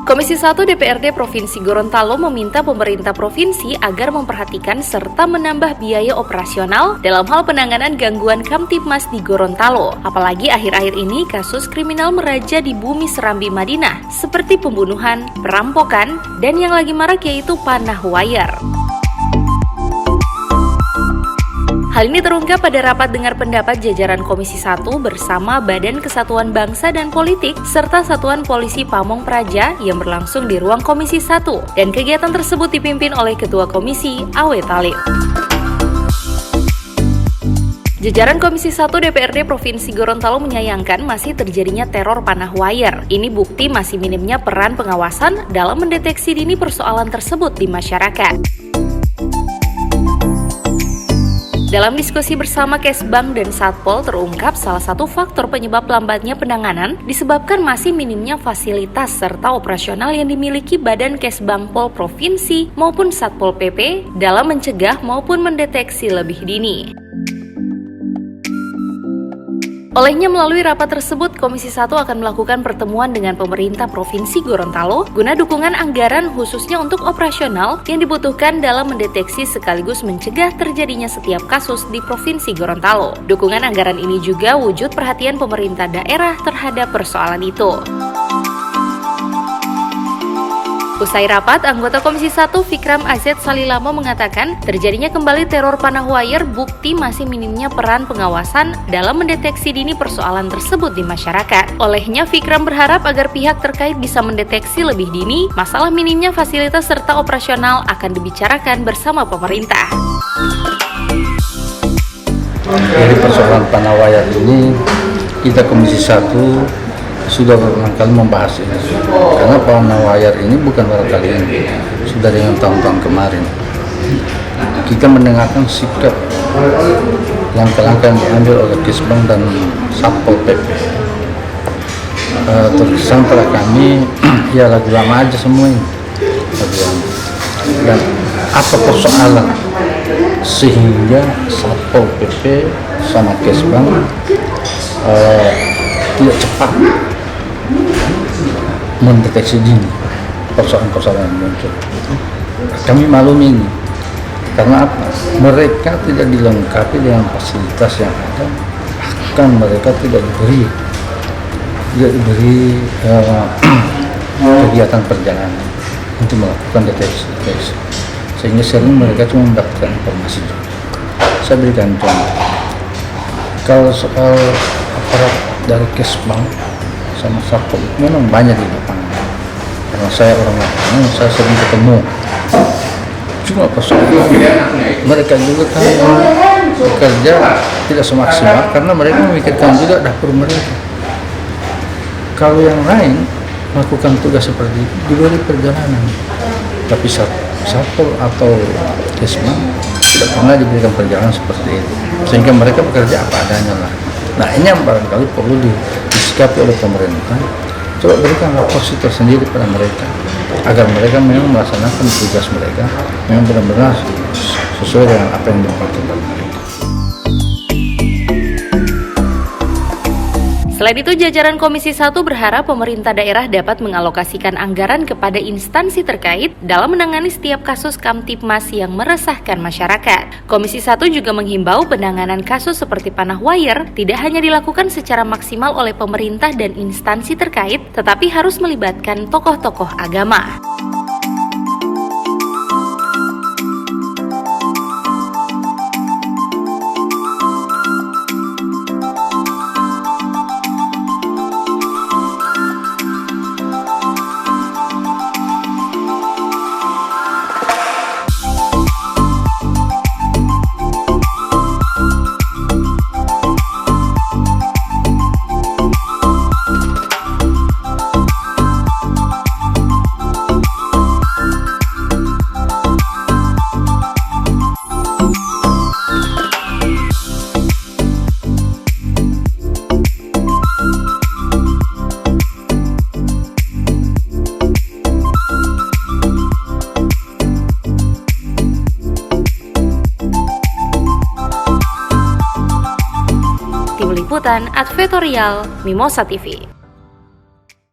Komisi 1 DPRD Provinsi Gorontalo meminta pemerintah provinsi agar memperhatikan serta menambah biaya operasional dalam hal penanganan gangguan Kamtibmas di Gorontalo. Apalagi akhir-akhir ini kasus kriminal meraja di Bumi Serambi Madinah seperti pembunuhan, perampokan, dan yang lagi marak yaitu panah wayar. Hal ini terungkap pada rapat dengar pendapat jajaran Komisi 1 bersama Badan Kesatuan Bangsa dan Politik serta Satuan Polisi Pamong Praja yang berlangsung di ruang Komisi 1 dan kegiatan tersebut dipimpin oleh Ketua Komisi Awe Talib. Jajaran Komisi 1 DPRD Provinsi Gorontalo menyayangkan masih terjadinya teror panah wayar. Ini bukti masih minimnya peran pengawasan dalam mendeteksi dini persoalan tersebut di masyarakat. Dalam diskusi bersama Kesbang dan Satpol terungkap salah satu faktor penyebab lambatnya penanganan disebabkan masih minimnya fasilitas serta operasional yang dimiliki Badan Kesbangpol Provinsi maupun Satpol PP dalam mencegah maupun mendeteksi lebih dini. Olehnya melalui rapat tersebut, Komisi 1 akan melakukan pertemuan dengan pemerintah Provinsi Gorontalo guna dukungan anggaran khususnya untuk operasional yang dibutuhkan dalam mendeteksi sekaligus mencegah terjadinya setiap kasus di Provinsi Gorontalo. Dukungan anggaran ini juga wujud perhatian pemerintah daerah terhadap persoalan itu. Usai rapat, anggota Komisi 1 Fikram Azed Salilamo mengatakan terjadinya kembali teror panah wayar bukti masih minimnya peran pengawasan dalam mendeteksi dini persoalan tersebut di masyarakat. Olehnya, Fikram berharap agar pihak terkait bisa mendeteksi lebih dini masalah minimnya fasilitas serta operasional akan dibicarakan bersama pemerintah. Dari persoalan panah wayar ini, kita Komisi 1 sudah berulang kali membahas ini, karena panah wayar ini bukan baru kali ini, sudah dengan tahun-tahun kemarin. Kita mendengarkan sikap langkah-langkah yang diambil oleh Kesbang dan Satpol PP. Terkesan pada kami, ya lagu lama aja semua ini. Dan apa persoalan sehingga Satpol PP sama Kesbang tidak cepat mendeteksi dini persoalan-persoalan yang muncul. Kami maklum ini karena apa? Mereka tidak dilengkapi dengan fasilitas yang ada, bahkan mereka tidak diberi kegiatan perjalanan untuk melakukan deteksi, sehingga sering mereka cuma mendapatkan informasi. Saya berikan contoh. Kalau soal aparat dari Kesbang sama Satpol memang banyak di lapangan, karena saya orang lapangan, saya sering ketemu. Cuma persoalan mereka juga kan bekerja tidak semaksimal karena mereka memikirkan juga dapur mereka. Kalau yang lain melakukan tugas seperti itu diberi perjalanan, tapi Satpol atau Kesbang tidak pernah diberikan perjalanan seperti itu, sehingga mereka bekerja apa adanya lah. Nah, ini yang barangkali perlu disikapi oleh pemerintah. Coba berikan porsi tersendiri pada mereka, agar mereka memang melaksanakan tugas mereka memang benar-benar sesuai dengan apa yang diperlukan mereka. Selain itu, jajaran Komisi 1 berharap pemerintah daerah dapat mengalokasikan anggaran kepada instansi terkait dalam menangani setiap kasus Kamtibmas yang meresahkan masyarakat. Komisi 1 juga menghimbau penanganan kasus seperti panah wayar tidak hanya dilakukan secara maksimal oleh pemerintah dan instansi terkait, tetapi harus melibatkan tokoh-tokoh agama. Liputan Advertorial Mimosa TV.